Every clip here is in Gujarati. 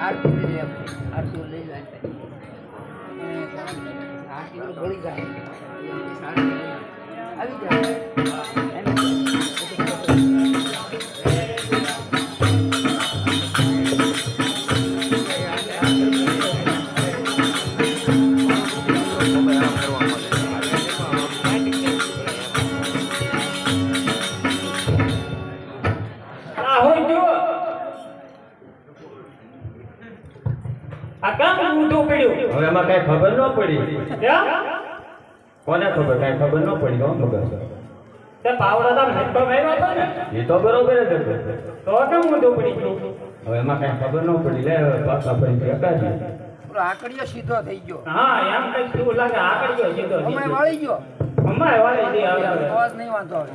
આરતી લઈ લે આરતી લઈ જાય આરતી ગળી જાય આવી જાય હવે એમાં કઈ ખબર ન પડી કોને ખબર કઈ ખબર ન પડી કોણ ખબર તે પાવડા તો મેટો મેર્યો હતો ને એ તો બરોબર જ હતો તો કેમ ઊંધું પડી ગયું હવે એમાં કઈ ખબર ન પડી લે પાછા ફરી એકાદી આકડીયો સીધો થઈ ગયો હા એમ કઈ શું લાગે આકડીયો સીધો અમાય વાળી ગયો અમાય વાળી દે હવે અવાજ નહીં વાંધો આવે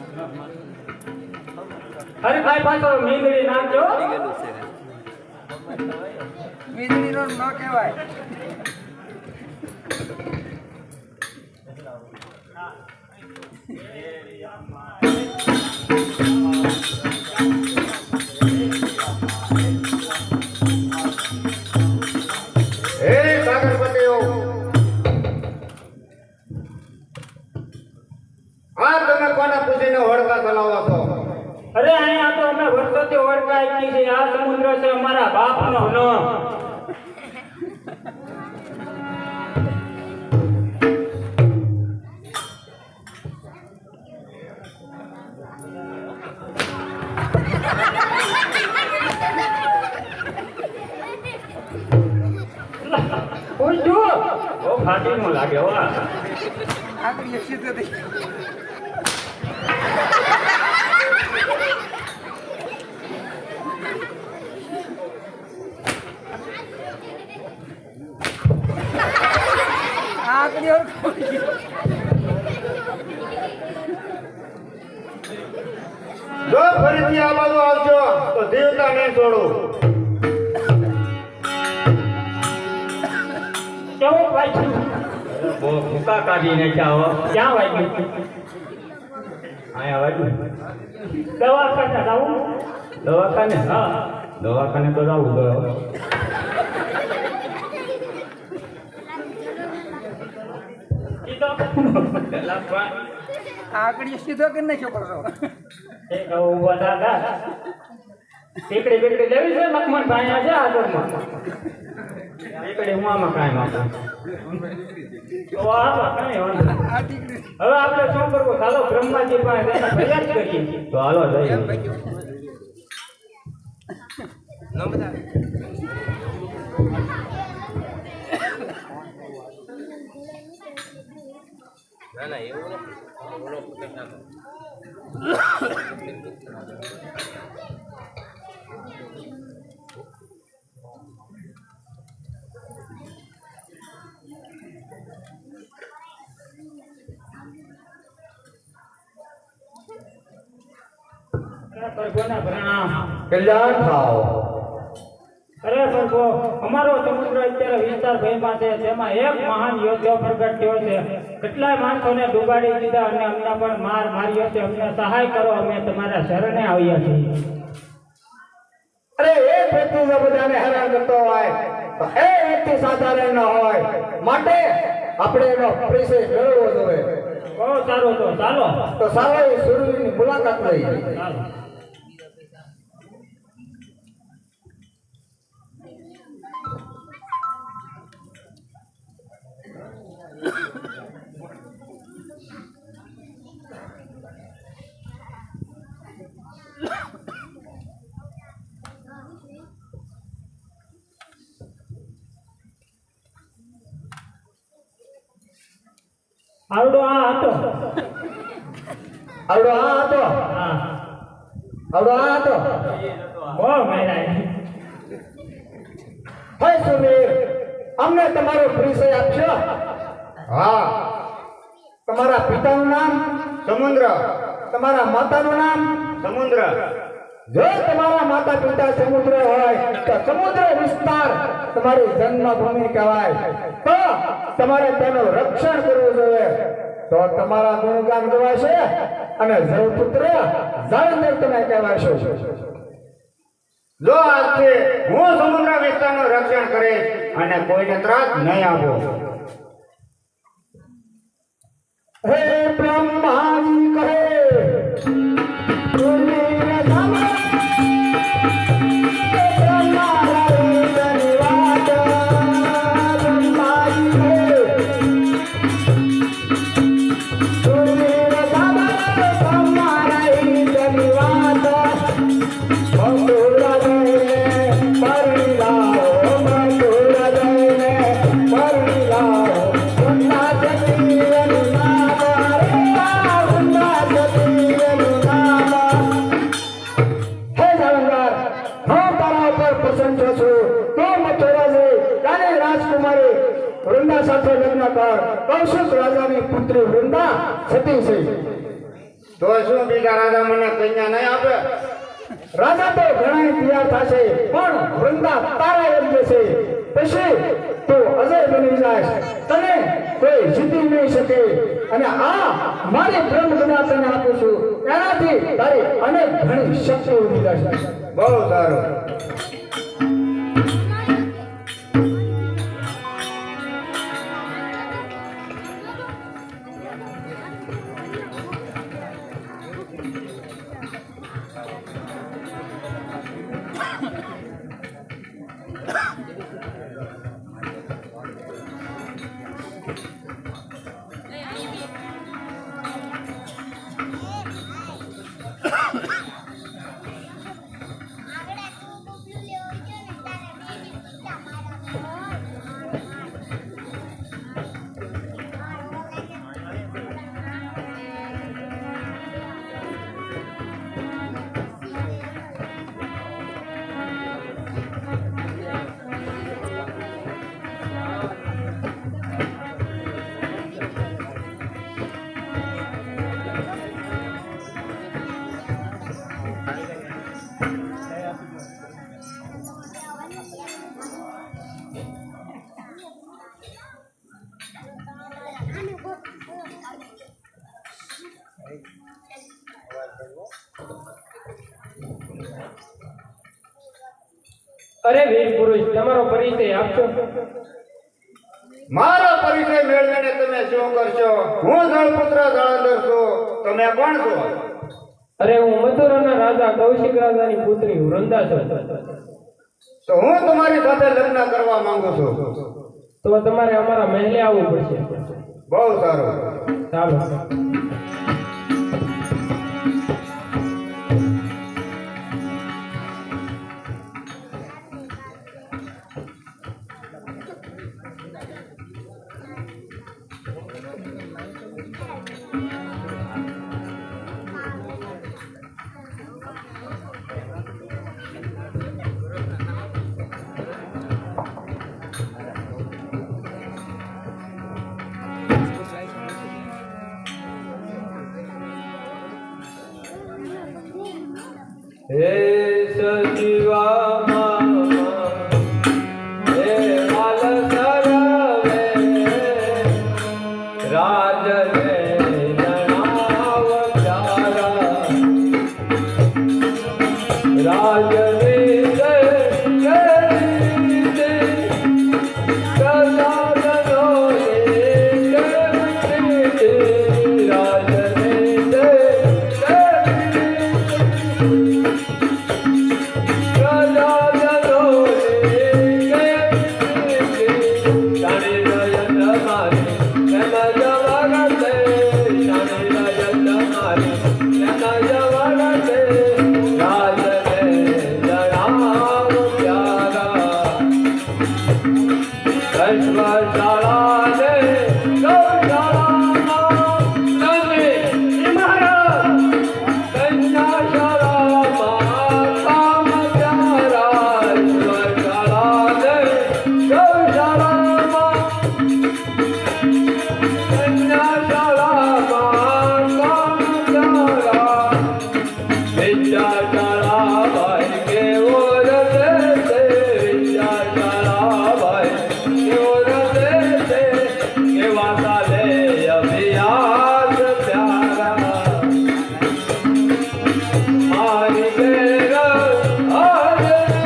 અરે ભાઈ પાછો મીંદડી નાખજો વીજળીનો ન કહેવાય અરે અહીંયા તો અમે વર્ષોથી ઓળખાઈ ગઈ છે આ સમુદ્ર છે અમારા બાપનો નો ફાટી નું લાગે આકડીયો સીધો થઈ આકડીયો જો ફરીથી આ બાજુ આવજો તો દેવતા નહીં છોડું કેવું વાગ્યું બહુ ભૂકા કાઢી નાખ્યા હો ક્યાં વાગ્યું અહીંયા વાગ્યું દવાખાને જાવું દવાખાને હા દવાખાને તો જવું તો આકડીયો સીધો કરી નાખ્યો પડતો એક ઉભા દાદા ટીકડી બીકડી લેવી છે લક્ષ્મણ ભાઈ આજે આગળમાં એકડે હું આમાં કાંઈ માગું તો આમાં કાંઈ વાંધો નહીં. આ ટીકડી હવે આપણે શું કરવું ચાલો બ્રહ્માજી પાસે જઈને ફરિયાદ કરીએ તો હાલો જઈએ પ્રભુના પ્રણામ. કલ્યાણ થાઓ અરે પ્રભુ અમારો સમુદ્ર અત્યારે વિસ્તાર ભયમાં છે તેમાં એક મહાન યોદ્ધો પ્રગટ થયો છે કેટલાય માણસોને ડૂબાડી દીધા અને અમને પણ માર માર્યો છે અમને સહાય કરો અમે તમારા શરણે આવ્યા છીએ અરે એ વ્યક્તિ જો બધાને હેરાન કરતો હોય તો એ વ્યક્તિ સાધારણ ન હોય માટે આપણે એનો પરિચય મેળવવો જોઈએ બહુ સારું તો ચાલો તો સારો એ સુરવીરની મુલાકાત લઈએ ચાલો આવડો આ હતો આવડો આ હતો હા આવડો આ હતો બહુ મહેરાય હે સુમીર અમને તમારો પરિચય આપશો હા તમારા પિતાનું નામ સમુદ્ર તમારા માતાનું નામ સમુદ્ર જો તમારા માતા પિતા સમુદ્ર હોય તો સમુદ્ર વિસ્તાર તમારી જન્મભૂમિ કહેવાય તો તમારે તેનું રક્ષણ કરવું જોઈએ તો તમારા ગુણગાન ગવાશે અને જળપુત્ર જળંધર તમે કહેવાશો જો આજથી હું સમુદ્ર વિસ્તારનું રક્ષણ કરીશ અને કોઈને ત્રાસ નહીં આપો. હે બ્રહ્માજી કહે વૃંદા સાથે લગ્ન કર. કૌશિક રાજાની પુત્રી વૃંદા સતી છે. તો શું બીજા રાજા મને કન્યા નહીં આપે? રાજા તો ઘણા તૈયાર થશે, પણ વૃંદા તારા એમ છે. પછી તું અજય બની જાય, તને કોઈ જીતી નહીં શકે. અને આ મારી બ્રહ્મ ગદા તને આપું છું, એનાથી તારી અનેક ઘણી શક્તિ ઉભી થશે. બહુ સારું. અરે વીર પુરુષ, તમારો પરિચય આપશો? મારો પરિચય મેળવીને તમે શું કરશો? હું જળપુત્ર જળંધર છું. તમે કોણ છો? અરે હું મથુરાના રાજા કૌશિક રાજાની પુત્રી વૃંદા છું. તો હું તમારી સાથે લગ્ન કરવા માંગુ છું. તો તમારે અમારા મહેલે આવવું પડશે. બહુ સારું. ચાલો. હે સજીવા હે માલ સરવે રાજને જણાવ ચારા રાજને Hare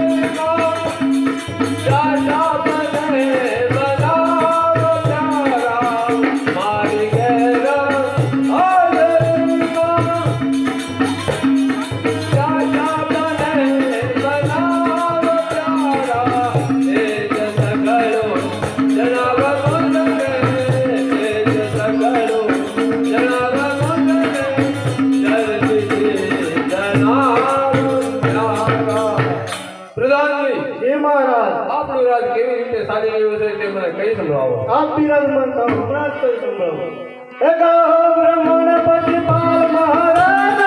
ચાલી રહ્યું છે તે મને કઈ સંભળાવો. આપ બિરાજમાન થાઓ, હમણાં જ કઈ સંભળાવો. એક બ્રહ્મણપતિ પાલ મહારાજ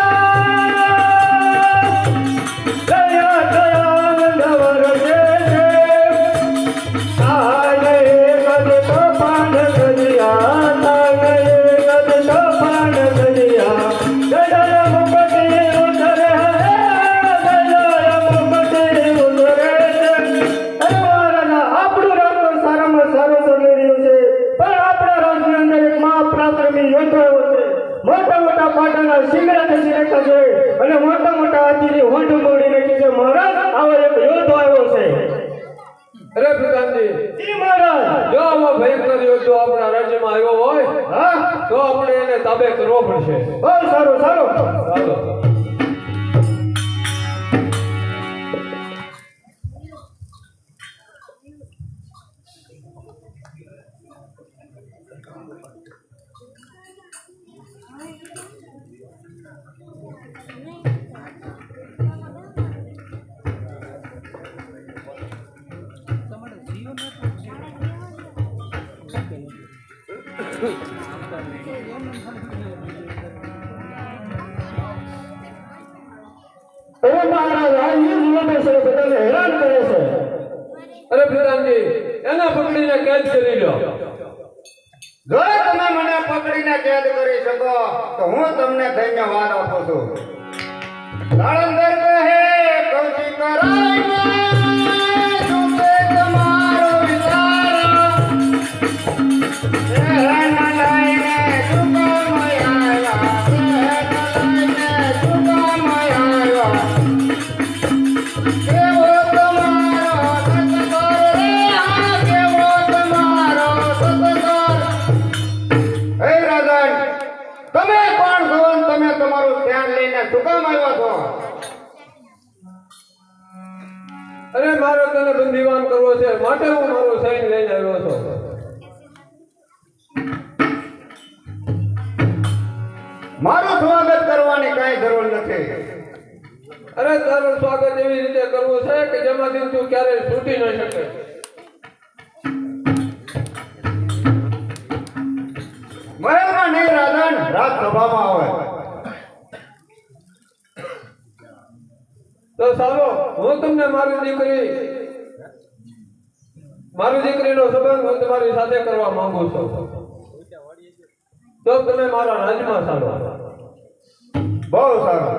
દયા દયાનંદ વરસે છે. આને કદ તોફાન કર્યા, તાને કદ તોફાન કર્યા. દયા મુકતિ ઉતરે, દયા મુકતિ ઉતરે છે. અરે વાલા, આપણું રાજ તો સારામાં સારું ચાલી રહ્યું છે, પણ આપણા રાજની અંદર એક મહાપરાક્રમી યોદ્ધો આવ્યો છે. મોટા મોટા પાટાના શિંગડા ખસી નાખ્યા છે અને મોટા મોટા હાથીની હોંઠ મોડી નાખી છે. મહારાજ, આવો એક યોદ્ધો આવ્યો છે. અરે પ્રધાનજી, જી મહારાજ. જો આવો ભયંકર યોદ્ધો આપણા રાજ્યમાં આવ્યો હોય હા, તો આપણે એને તાબે કરવો પડશે. બહુ સારું સારું. ચાલો. અરે મહારાજ, આ યુદ્ધ છે, બધાને હેરાન કરે છે. અરે પ્રધાનજી, એને પકડીને કેદ કરી લો. જો તમે મને પકડીને કેદ કરી શકો તો હું તમને ધન્યવાદ આપું છું. નાળંદર કહે કૌશિક રાયને સુતે તમારો વિચાર. શહેરને લઈને સુકામ આવ્યા, શહેરને લઈને સુકામ આવ્યા. કેવો તમારો સત્કાર રે, આ કેવો તમારો સત્કાર. હે રાજન, તમે કોણ છો અને તમે તમારું ધ્યાન લઈને શું કામ આવ્યા છો? અરે મારે તને બંદીવાન કરવો છે, માટે હું મારું સૈન્ય લઈને આવ્યો છું. મારું સ્વાગત કરવાની કાંઈ જરૂર નથી. અરે તારું સ્વાગત એવી રીતે કરવું છે કે જેમાંથી તું ક્યારેય છૂટી ન શકે. મહેલમાં નહીં રાજન, રાજસભામાં આવે. તો ચાલો, હું તમને મારી દીકરીનો સંબંધ હું તમારી સાથે કરવા માંગુ છું. તો તમે મારા રાજમાં ચાલો. બહુ સારું.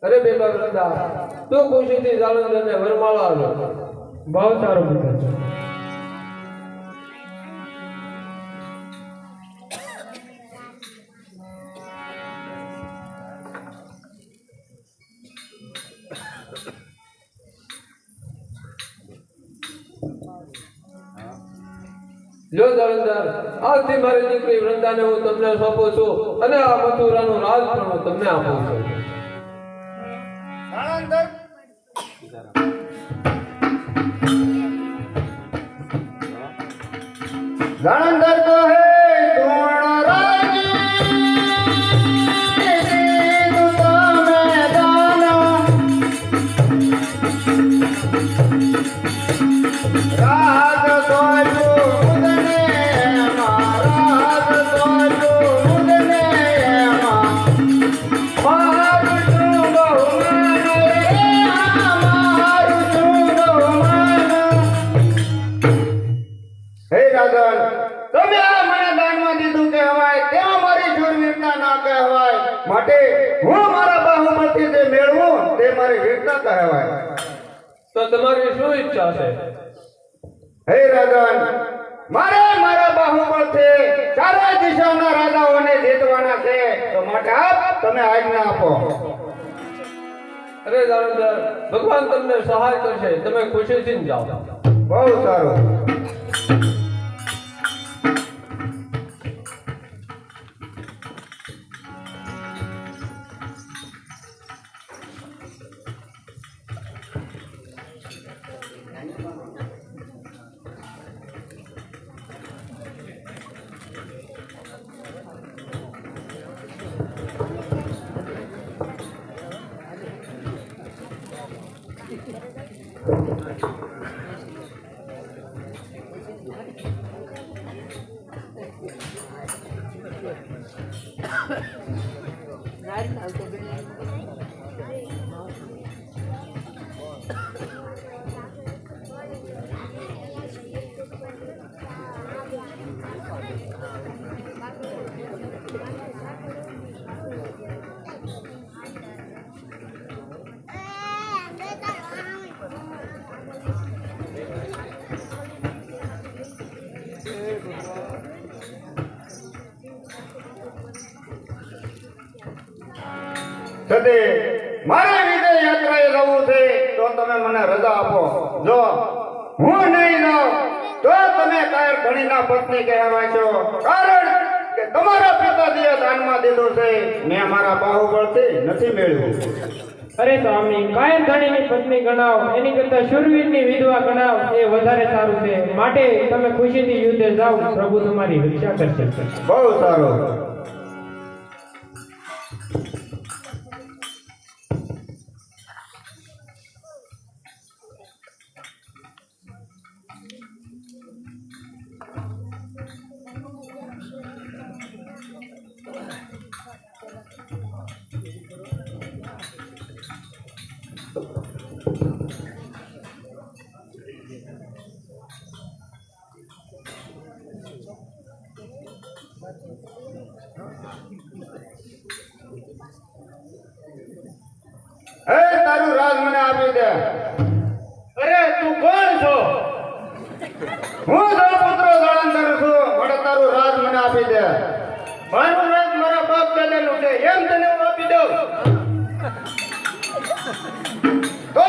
અરે બેબા વૃંદા, તું ખુશીથી જાલંધરને વરમાળા લો. બહુ સારું કીધું. લો જાલંધર, આજથી મારી દીકરી વૃંદાને હું તમને સોંપું છું અને આ મથુરાનું રાજ પણ હું તમને આપું છું. નાળંદર નાળંદર કહે તુણ રાજી દીધું તમે દાન. રાજ સોયું મુદને એમાં, રાજ સોયું મુદને એમાં. મારું શું બહુમાન રે, મારું શું બહુમાન. હે રાજન, તમે ઈચ્છા છે? હે રાજન, મારે મારા બાહુબળથી ચારે દિશાના રાજાઓને જીતવાના છે, તો માટે આપ તમે આજ્ઞા આપો. અરે જાલંધર, ભગવાન તમને સહાય કરશે, તમે ખુશીથી જાઓ. બહુ સારું. સદે મારે વિજય યાત્રાએ જવું છે, તો તમે મને રજા આપો. જો હું નહીં જાઉં તો તમે કાયર ધણીના પત્ની કહેવાશો, કારણ કે તમારા પિતાજીએ દાનમાં દીધું છે, મેં મારા બાહુબળથી નથી મેળવ્યું. અરે સ્વામી, કાયર ધણીની પત્ની ગણાવ એની કરતા શૂરવીરની વિધવા ગણાવ એ વધારે સારું છે. માટે તમે ખુશીથી યુદ્ધે જાઓ, પ્રભુ તમારી રક્ષા કરશે. બહુ સારું. હે, તારું રાજ મને આપી દે. અરે તું કોણ છો? હું દળપુત્ર જાલંધર છું, માટે તારું રાજ મને આપી દે. મારું રાજ મારા બાપ દાદાનું છે, એમ તને હું આપી દઉં. તો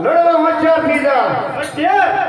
લડવા હોશિયાર થઈ જા. અત્યારે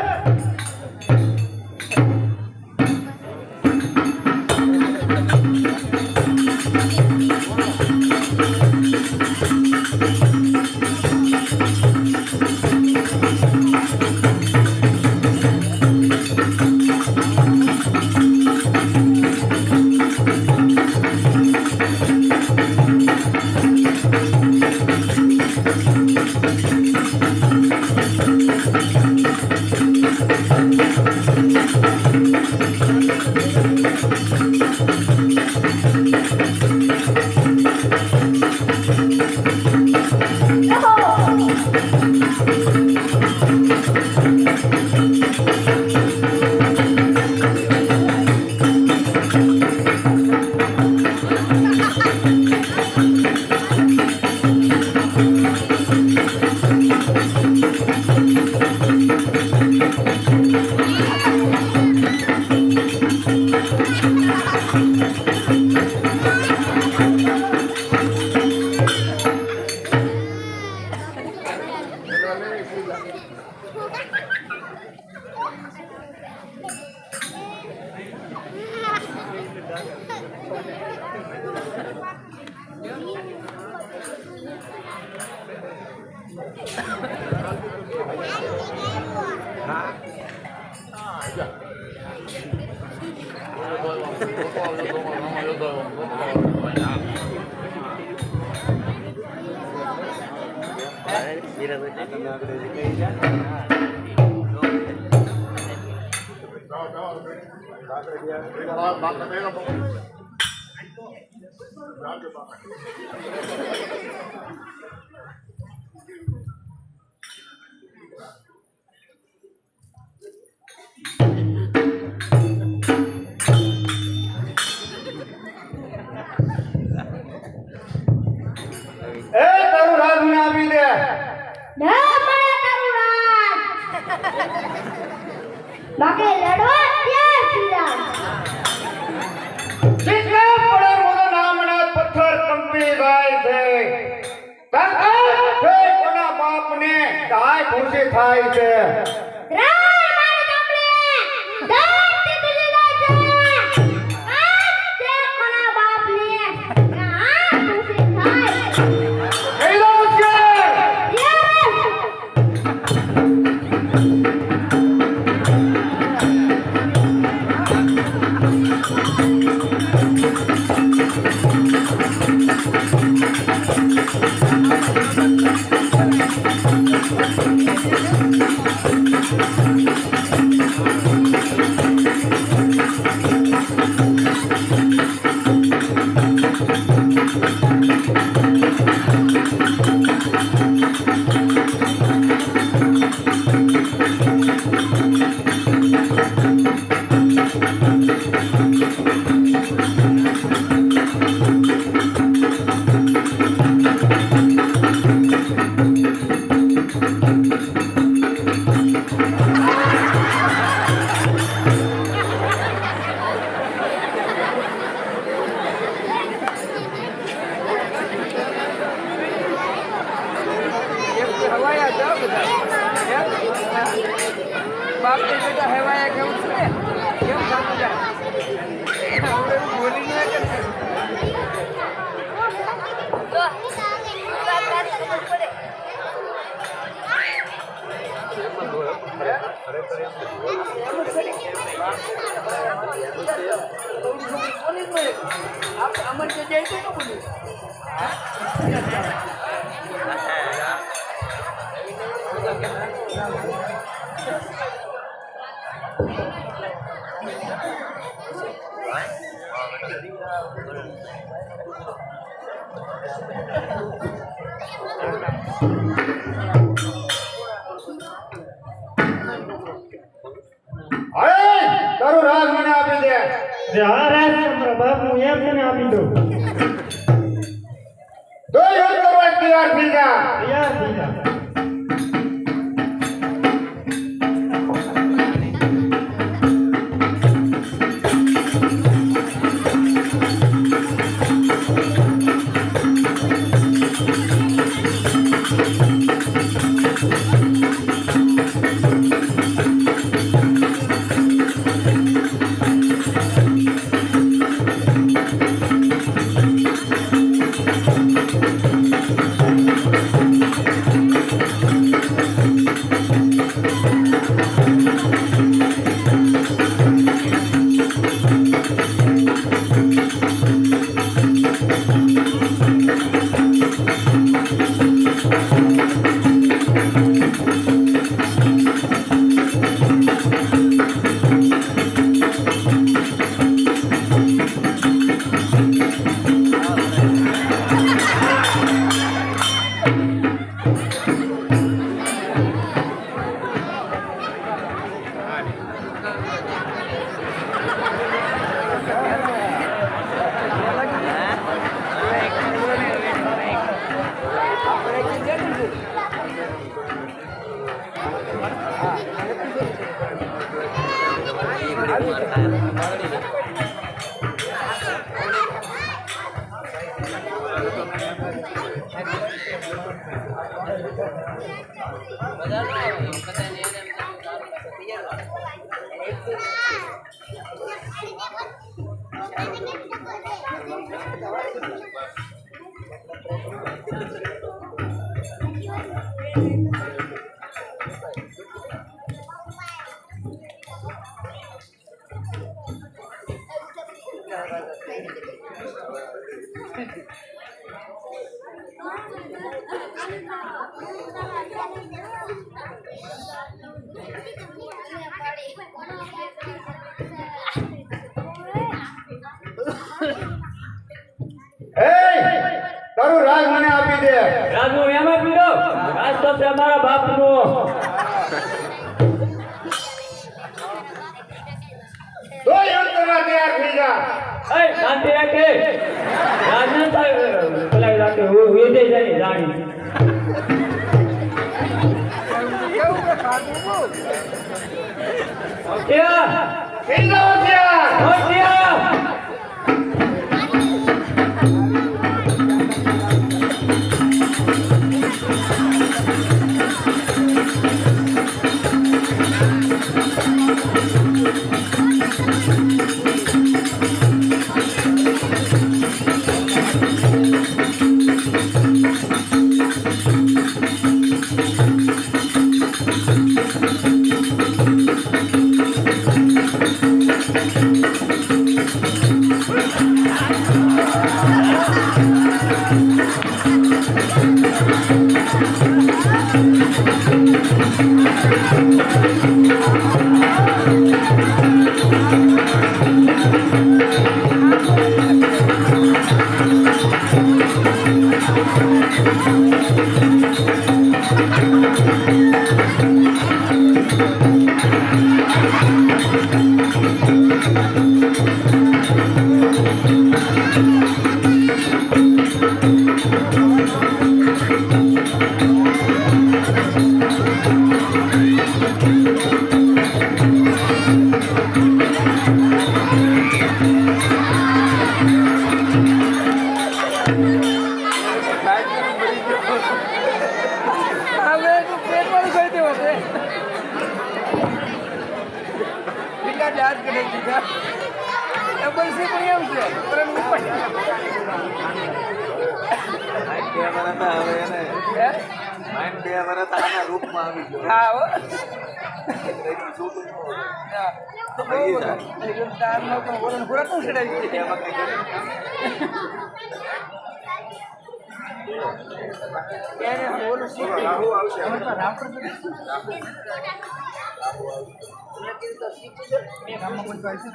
એ તારું રાજ મને આપી દે. ના મળે તારું રાજ. બાકી લડવા ત્યાર થઈ જાવ. જેટલા પડે મોનો નામના પથ્થર કંપી જાય છે તાકાત છે કોના બાપને કાય ખુશી થાય છે. રાય મારી ગામડે દાંત દીધેલા છે. આ તે કોના બાપને આ ખુશી થાય. એલો છે હવાયા જાઓ બધા બાપ ને બેટા હવાયા કેવું છે ને કેમ થતું જાય આપણે બોલી નહીં કરતા અમર જે જાય છે ને બોલી તારું રાજ મને આપી દે. હા રાજ મારા બાપનું એમ તને આપી દઉં. તો યુદ્ધ કરવા તૈયાર થઈ જા. તૈયાર થઈ જા. તારું રાજ મને આપી દે. રાજનું એમ આપી દો. રાજ તો છે અમારા બાપનો. તો યુદ્ધ કરવા તૈયાર થઈ જા. એ શાંતિ રાખે. રાજના સાહેબ પેલા રાખે વેદે જાય જાણી. કેવું કે ખાધું બહુ હવે તું પેપર કરી દેવો છે બીજા જાત કરી દીધા ડબલ સી પણ એમ છે પણ ઉપર હા હો તારનો પણ ઓરન પૂરા તું ચડાવી એને ઓલું શીખી રાહુ આવશે રામપુર તો શીખી દે બે ગામમાં પણ પાછી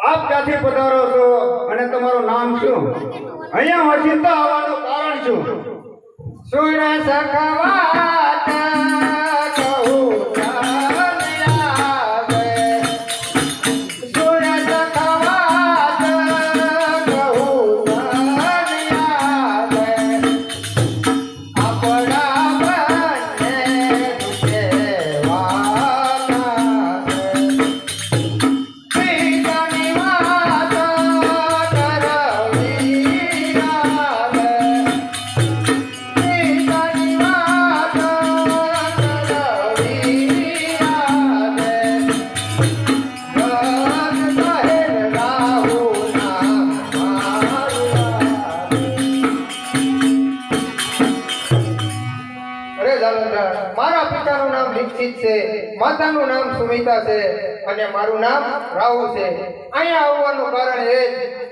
આપ ક્યાંથી પધારો છો અને તમારું નામ શું? અહીંયા ઓચિંતા આવવાનું કારણ શું? સુર સખવાત કહું આવે, સુર સખવાત કહું આવે, આપણા બંને મારા પિતાનું નામ દીક્ષિત છે, માતાનું નામ સુમિતા છે અને મારું નામ રાહુ છે. અહીંયા આવવાનું કારણ એ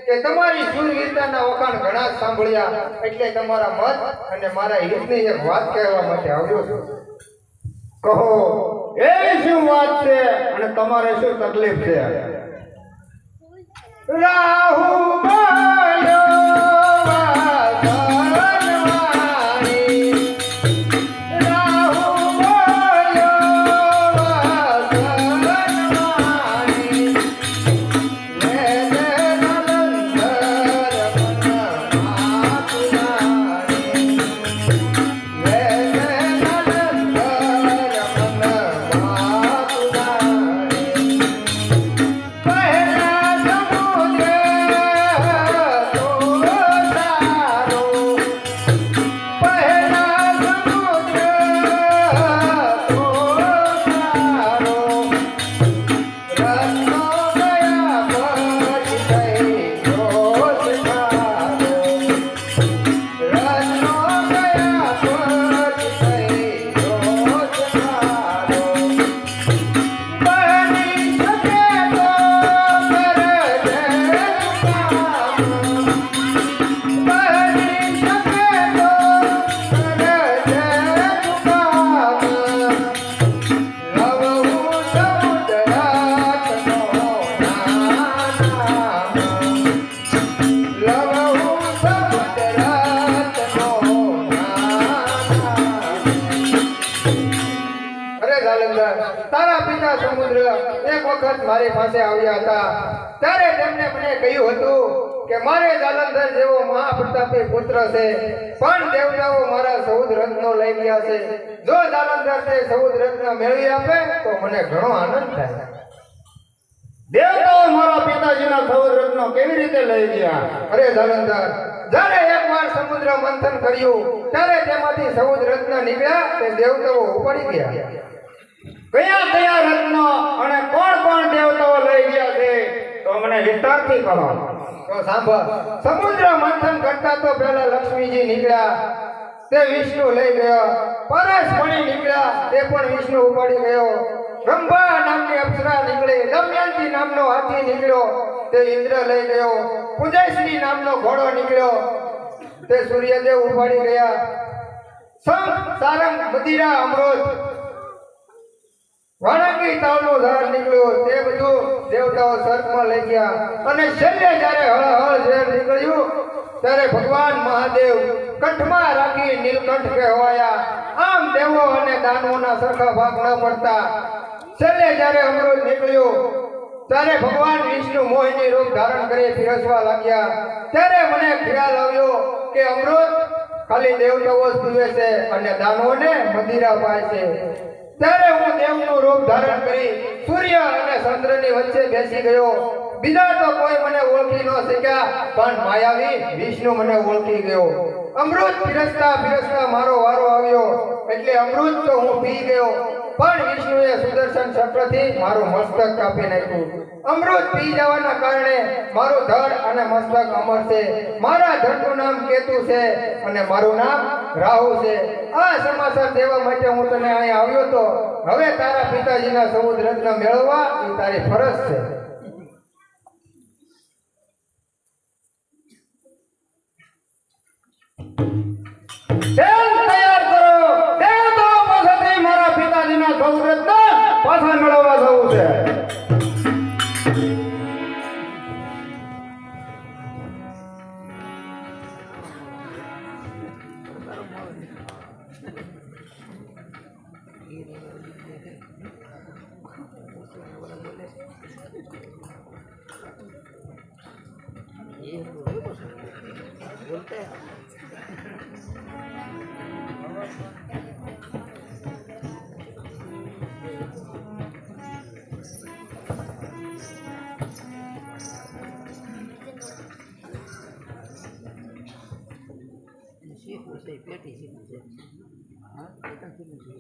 કે તમારી શૂરવીરતાના વખાણ ઘણા સાંભળ્યા એટલે તમારા મત અને મારા હિતની એક વાત કહેવા માટે આવ્યો છું. કહો એ શું વાત છે અને તમારે શું તકલીફ છે? રાહુ બોલ્યો પહેલા સમુદ્ર વખત મારી પાસે આવ્યા હતા ત્યારે તેમણે મને કહ્યું હતું કે મારે જાલંધર જેવો મહાપ્રતાપી પુત્ર છે, પણ દેવતાઓ મારા 14 રત્નો લઈ ગયા છે. જો જાલંધર તે 14 રત્ન મેળવી આપે તો મને ઘણો આનંદ થાય. દેવતાઓ મારા પિતાજીના 14 રત્નો કેવી રીતે લઈ ગયા? અરે જાલંધર, જ્યારે એકવાર સમુદ્ર મંથન કર્યું ત્યારે તેમાંથી 14 રત્ન નીકળ્યા તે દેવતાઓ ઉપાડી ગયા. કયા કયા રત્નો અને કોણ કોણ દેવતાઓ લઈ ગયા છે તો મને વિસ્તારથી કહો. તો સાંભળ, સમુદ્ર મંથન કરતા તો પહેલા લક્ષ્મીજી નીકળ્યા, તે વિષ્ણુ લઈ ગયો. પરસમણી નીકળ્યા, તે પણ વિષ્ણુ ઉપાડી ગયો. બ્રહ્મા નામની અપ્સરા નીકળી, દમયંતી નામનો હાથી નીકળ્યો, તે ઇન્દ્ર લઈ ગયો. પુજયશ્રી નામનો ઘોડો નીકળ્યો, તે સૂર્યદેવ ઉપાડી ગયા. શંખ, સારંગ, મદિરા, અમૃત, વાણકી તાવનું ઝાડ નીકળ્યું, તે બધું દેવતાઓ સ્વર્ગમાં લઈ ગયા. અને છેલ્લે જ્યારે હળ ઝેર નીકળ્યું ત્યારે ભગવાન મહાદેવ કંઠમાં રાખી નીલકંઠ કહેવાયા. આમ દેવો અને દાનવોના સરખા ભાગ ન પડતા. છેલ્લે જ્યારે અમૃત નીકળ્યું ત્યારે ભગવાન વિષ્ણુ મોહિની રૂપ ધારણ કરી પીરસવા લાગ્યા. ત્યારે મને ખ્યાલ આવ્યો કે અમૃત ખાલી દેવતાઓ જ પીવે છે અને દાનવોને મદિરા પાય છે. ત્યારે હું દેવનું રૂપ ધારણ કરી સૂર્ય અને ચંદ્રની વચ્ચે બેસી ગયો. બીજા તો કોઈ મને ઓળખી ન શક્યા, પણ માયાવી વિષ્ણુ મને ઓળખી ગયો. અમૃત પીરસતા પીરસતા મારો વારો આવ્યો એટલે અમૃત તો હું પી ગયો, પણ વિષ્ણુએ સુદર્શન ચક્રથી મારું મસ્તક કાપી નાખ્યું. અમૃત પી જવાના કારણે મારું ધડ અને મસ્તક અમર છે. મારા ધડનું નામ કેતુ છે અને મારું નામ રાહુ છે. આ સમાચાર દેવા માટે હું તને અહીં આવ્યો તો. હવે તારા પિતાજીના 14 રત્ન મેળવવા એ તારી ફરજ છે. તૈયાર કરો, દેવતાઓ પાસેથી મારા પિતાજીના 14 રત્ન પાછા મેળવવા જવું છે.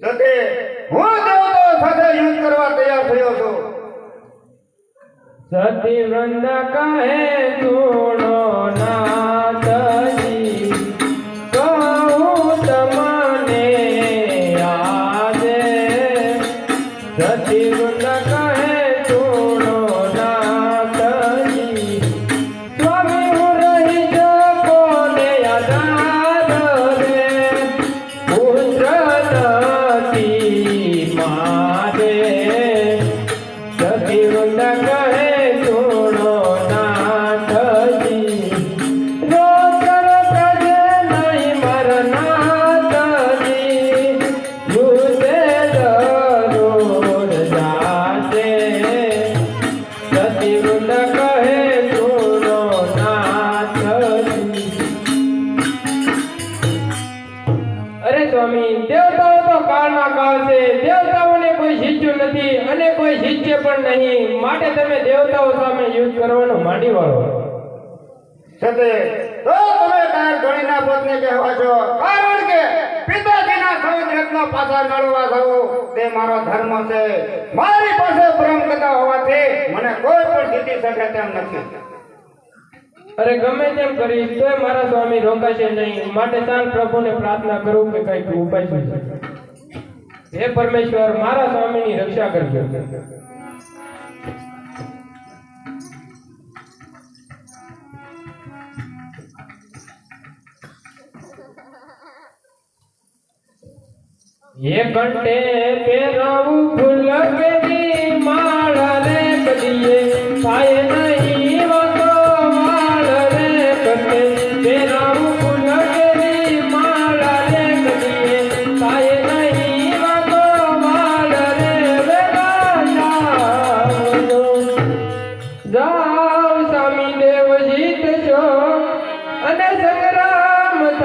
સતે હું દેવતાઓ સાથે યુદ્ધ કરવા તૈયાર થયો છું. સતી વૃંદ કહે સુણો નાથજી, કહું તમને આજે. સતી વૃંદ કહે સુણો નાથજી, સ્વામી હું રહી શકો ને આધાર રે. પુત્ર નથી મારે, સતી વૃંદ કહે સુણો નાથજી, રોકર પ્રજે નહીં મરનાથજી, યુદ્ધે જરૂર જાતે. સતી વૃંદ કહે સુણો નાથજી. અરે સ્વામી, દેવતાઓ તો કાળના કાળ છે. દેવતાઓને કોઈ શીખ્યું નથી અને કોઈ શીખશે પણ નહીં, માટે તમે દેવતાઓ સામે યુદ્ધ કરવાનું માંડી વાળો. સતે તો તમે તાર ધણીના પત્ની કહેવા છો, કારણ કે પિતાજીના 14 રત્ન પાછા મેળવવા જવું તે મારો ધર્મ છે. મારી પાસે બ્રહ્મ કથા હોવાથી મને કોઈ પણ જીતી શકે તેમ નથી. અરે ગમે તેમ કરીશ તોય મારા સ્વામી રોકાશે નહીં, માટે ચાલ પ્રભુને પ્રાર્થના કરું કે કઈક ઉપાય સૂચે. હે પરમેશ્વર, મારા સ્વામીની રક્ષા કરજો. ये कंटे पेराऊ फूल केरी माळ रे कदिए पाए नहीं वतो माळ रे कंटे पेराऊ फूल केरी माळ रे कदिए पाए नहीं वतो माळ रे वेगा जावो.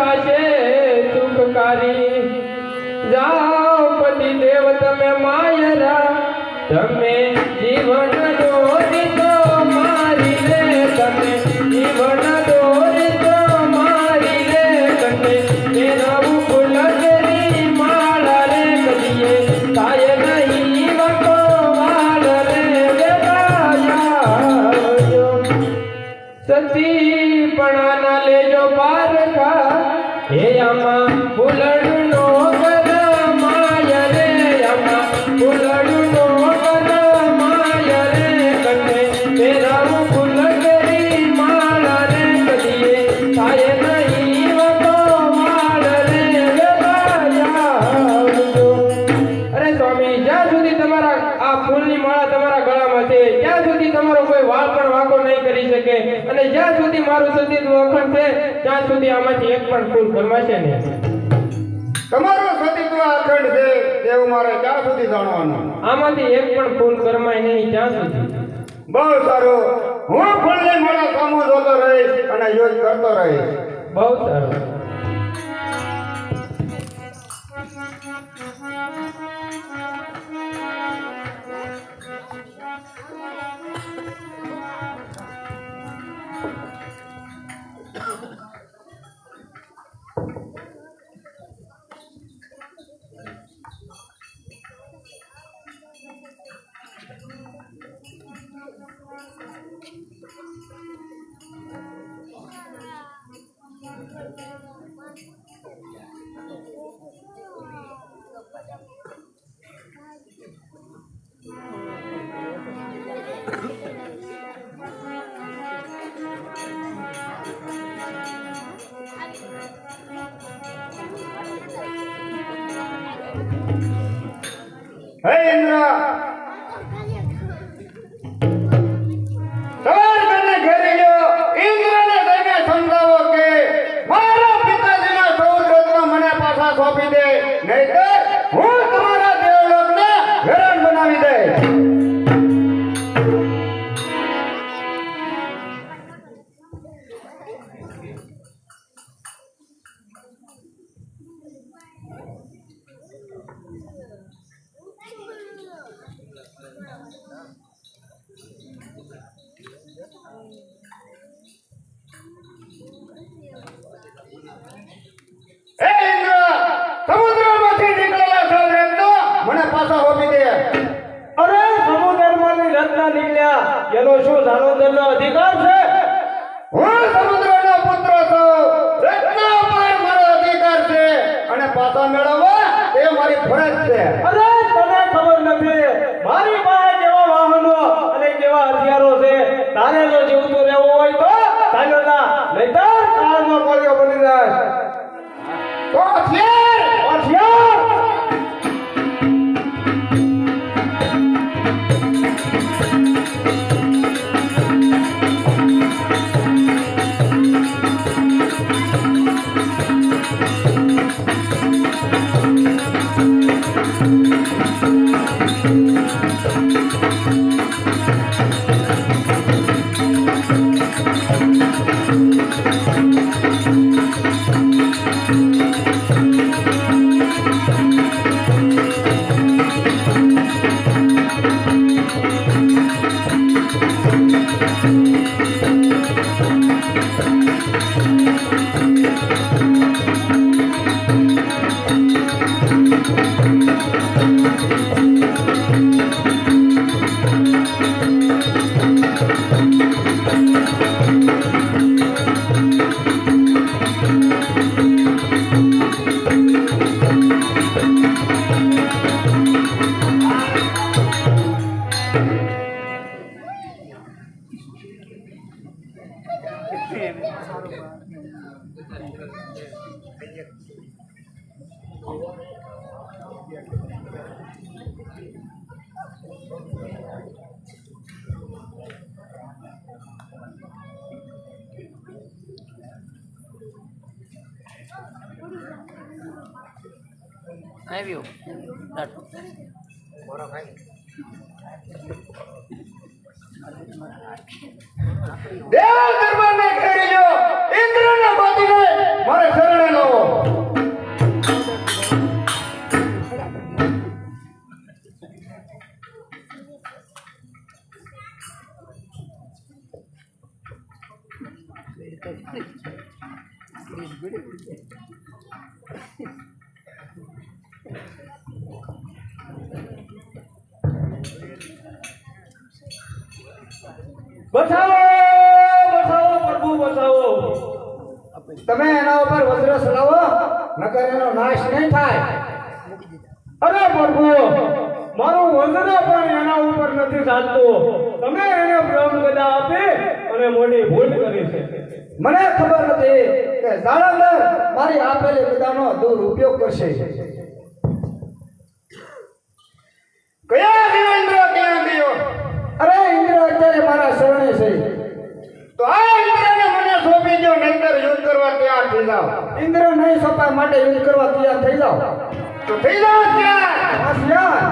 થશે સુખકારી જાઓ પતિ દેવ તમે માયરા તમે જીવન દોરી તો મારી રે તમે જીવન દોરી તો મારી રે કંઠે મેરાવું ફૂલગરી માળા રે કદીએ થાય નહીં વકો વાળ રે વેરાયા સતી પણાના લેજો પારકા હે આમાં ફૂલડું નો માય રે આમાં ફૂલડું નો માય રે કંઠે મેરાવું ફૂલગરી માળા રે કદીએ થાય નહીં વકો વાળ રે વેરાયા અરે સ્વામી જ્યાં સુધી તમારા આ ફૂલની માળા તમારા ગળામાં છે ત્યાં સુધી તમારો કોઈ વાળ પણ વાંકો નહીં કરી શકે અને જ્યાં સુધી મારું સતીત્વ અખંડ છે ત્યાં સુધી આમાંથી એક પણ ફૂલ ગરમાશે નહીં તમારું સતીત્વ અખંડ છે તેવું મારે ક્યાં સુધી જાણવાનું? આમાંથી એક પણ ફૂલ ગરમાય નહીં ત્યાં સુધી બહુ સારું, હું ફૂલની માળા સામું જોતો રહીશ અને યુઝ કરતો રહીશ. બહુ સારું હે ઇન્દ્ર, સવાર કરીને ઘેરી લ્યો. ઇન્દ્રને જઈને સમજાવો કે મારા પિતાજીના 14 રત્ન મને પાછા સોંપી દે, નહીંતર હું તમારા દેવલોકને હેરાન બનાવી દઈશ. હે ઇન્દ્ર, સમુદ્રમાંથી નીકળેલા 14 રત્નો મને પાછા સોંપી દે. અરે સમુદ્રમાંથી રત્ન નીકળ્યા એનો શું જાનોદરનો અધિકાર છે? હું સમુદ્રનો પુત્ર છું. રત્નો પર મારો અધિકાર છે અને પાછા મેળવવા એ મારી ફરજ છે. અરે તને ખબર નથી મારી પાસે કેવા વાહનો અને કેવા હથિયારો છે. તારે જો જીવતું રહેવું હોય તો ચાલ્યો જા, નહીંતર કાળનો કોળિયો બની જાય. તો હથિયાર હોશિયાર! આવ્યો દેવ દરબારને ઘેરી લ્યો. ઇન્દ્રને બાંધીને મારે શરણે લો. બચાવો બચાવો પ્રભુ બચાવો. તમે એના ઉપર વજ્ર ચલાવો, નકર એનો નાશ નહીં થાય. અરે પ્રભુ, મારું વજન પણ એના ઉપર નથી ચાલતું. તમે એને બ્રહ્મ ગદા આપી અને મોટી ભૂલ કરી છે. મને ખબર નથી કે જાલંધર મારી આપેલી ગદાનો દુરુપયોગ કરશે. કયા ગયો ઇન્દ્ર, ક્યાં ગયો? અરે ઇન્દ્ર અત્યારે મારા શરણે છે. તો આ ઇન્દ્રને મને સોંપી દો, નહીંતર યુદ્ધ કરવા તૈયાર થઈ જાઓ. ઇન્દ્ર નહીં સોંપાય માટે યુદ્ધ કરવા તૈયાર થઈ જાઓ. તો થઈ જાઓ તૈયાર. હોશિયાર.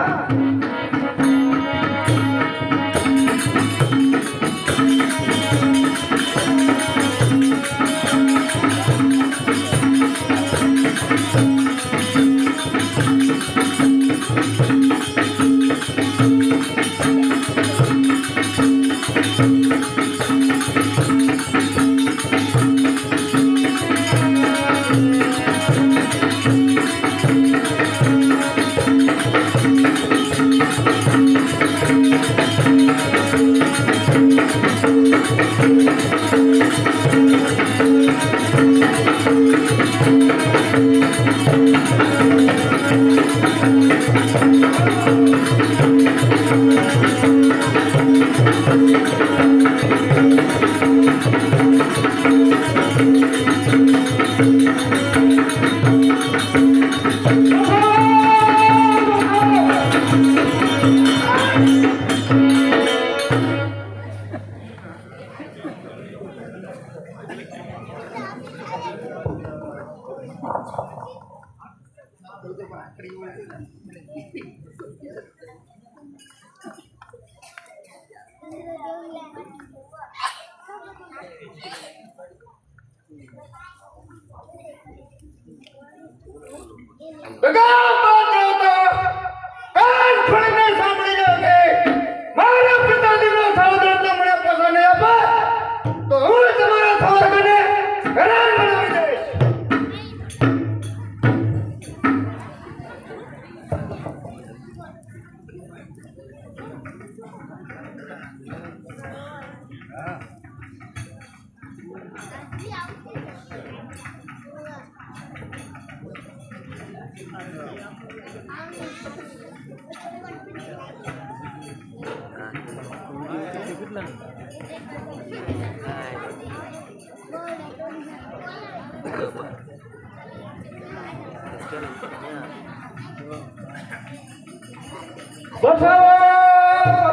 બચાવો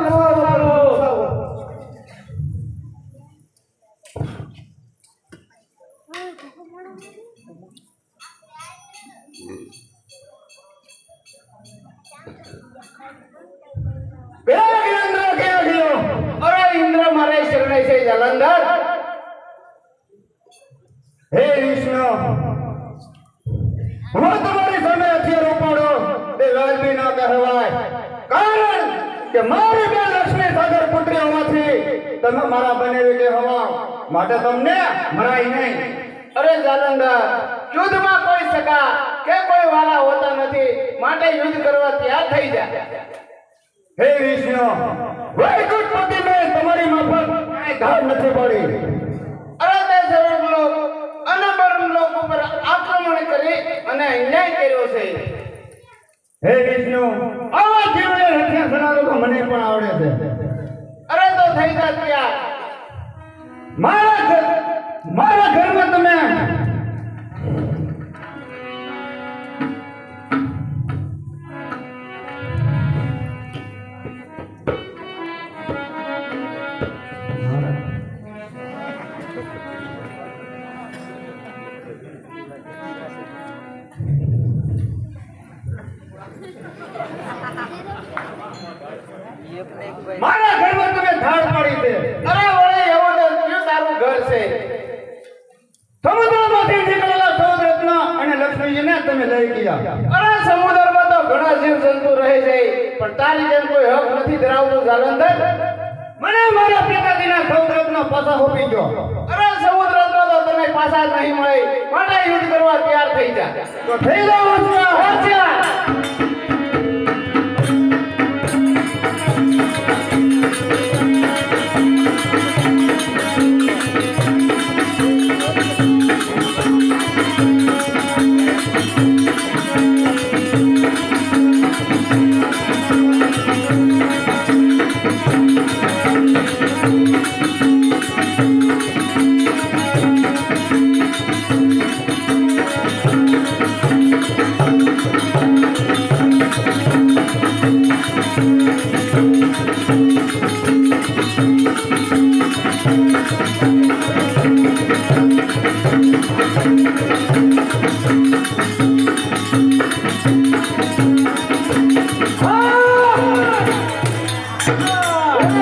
બચાવો. ઇન્દ્ર ક્યાં ગયો? અરે ઇન્દ્ર મારે શરણે છે જાલંધર. હે વિષ્ણુ, હું તમારી સામે હથિયાર ઉપાડો તે લાલબી ના કહેવાય. કારણ કે મારી બે લક્ષ્મી સાગર પુત્રી હોવાથી તમે મારા બનેવી કે હવા માટે તમને મરાય નહીં. અરે જાલંધર, યુદ્ધમાં કોઈ સગા કે કોઈ વાલા હોતા નથી, માટે યુદ્ધ કરવા તૈયાર થઈ જા. હે વિષ્ણુ, વૈકુંઠપતિ મેં તમારી માફક કાંઈ ઘાટ નથી પડી. અરે તે સર્વલોક અને બ્રહ્મલોક ઉપર આક્રમણ કરી અને અન્યાય કર્યો છે. હે વિષ્ણુ, આવા જીવને હથિયાર ચલાવતો તો મને પણ આવડે છે. અરે તો થઈ જા તૈયાર. મારા ઘરમાં તમે મારા ઘરમાં તમે ધાડ પાડી છે. અરે વળે એવો તો કયું તારું ઘર છે? સમુદ્રમાંથી નીકળેલા સૌરત્ન અને લક્ષ્મીજીને તમે લઈ ગયા. અરે સમુદ્રમાં તો ઘણા જીવ જંતુ રહે છે, પણ તારી જેમ કોઈ હક નથી ધરાવતું જાલંધર. મને મારા પિતાજીના સૌરત્ન પાછા સોંપી દો. અરે સમુદ્ર તો કઈ પાછા જ નહીં મળે માટે યુદ્ધ કરવા તૈયાર થઈ જા તો થઈ જાઓ હોશિયાર. હોશિયાર.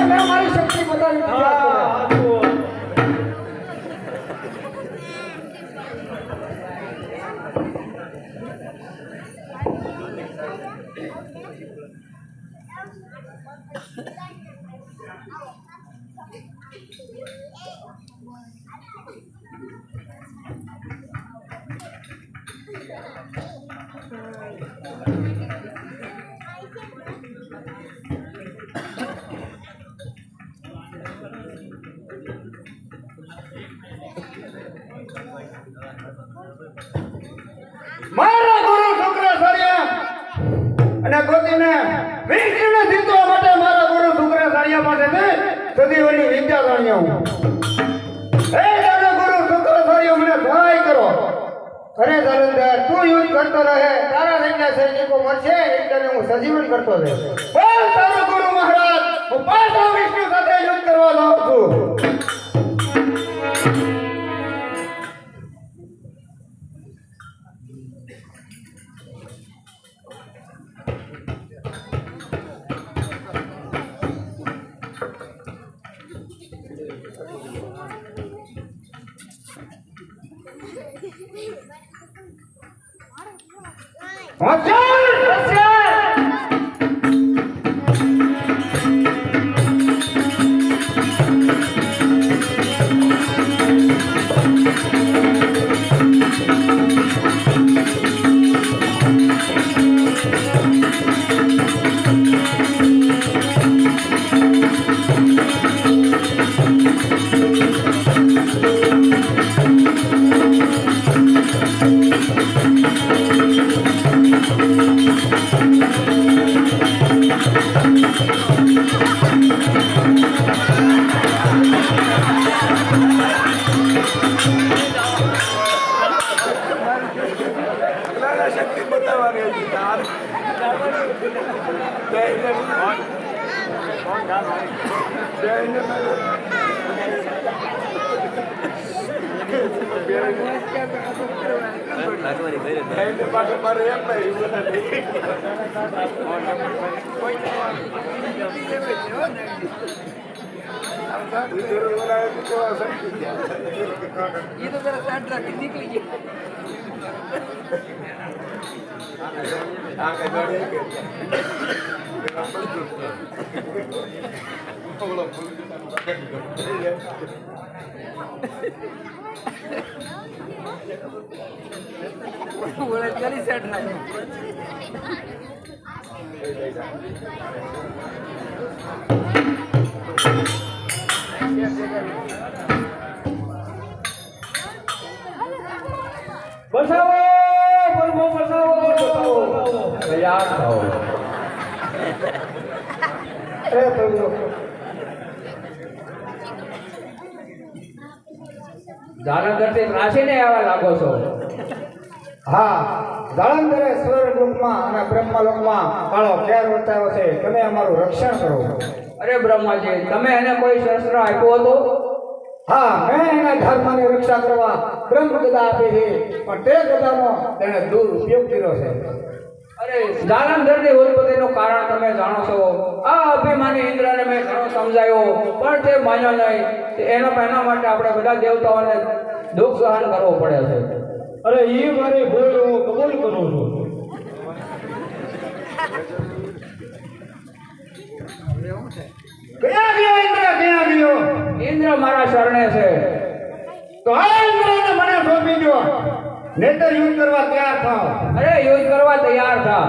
મેં મારી શક્તિ બતાવી દીધી. મારા ગુરુ શુક્રાચાર્ય અને ગોતીને વિષ્ણુને જીતવા માટે મારા ગુરુ શુક્રાચાર્ય પાસેથી સદીઓની વિદ્યા જાણ્યો હું. હે દાદા ગુરુ શુક્રાચાર્ય, મને સહાય કરો. અરે જાલંધર, તું યુદ્ધ કરતો રહે, તારા જેટલા સૈનિકો મરશે એટલે હું સજીવન કરતો રહે. બોલ તારો ગુરુ મહારાજ, હું પાછો વિષ્ણુ સાથે યુદ્ધ કરવા જાઉં છું. બસાવો બલબો બસાવો તૈયાર થાઓ. એ પ્રભુ, જાલંધરથી ત્રાસીને આવા લાગો છો. હા, જાલંધરે સ્વર્ગલોકમાં અને બ્રહ્મલોકમાં કાળો ખેર વર્તાયો છે. તમે અમારું રક્ષણ કરો. અરે બ્રહ્માજી, તમે એને કોઈ શસ્ત્ર આપ્યો હતો? હા, મેં એના ધર્મની રક્ષા કરવા બ્રહ્મ ગદા આપી છે, પણ તે ગદાનો તેણે દુરુપયોગ કર્યો છે. અરે જાલંધરની ઉત્પત્તિનું કારણ તમે જાણો છો. આ અભિમાની ઇન્દ્રને મેં ઘણો સમજાયો, પણ તે માન્યો નહીં. એના માટે આપણે બધા દેવતાઓને દુઃખ સહન કરવું પડે છે. અરે એ મારી ભૂલ હું કબૂલ કરું છું. ક્યાં ગયો ઇન્દ્ર, ક્યાં ગયો? ઇન્દ્ર મારા શરણે છે. તો આ ઇન્દ્રને નહીંતર યુદ્ધ કરવા તૈયાર થાઓ. અરે યુદ્ધ કરવા તૈયાર થા.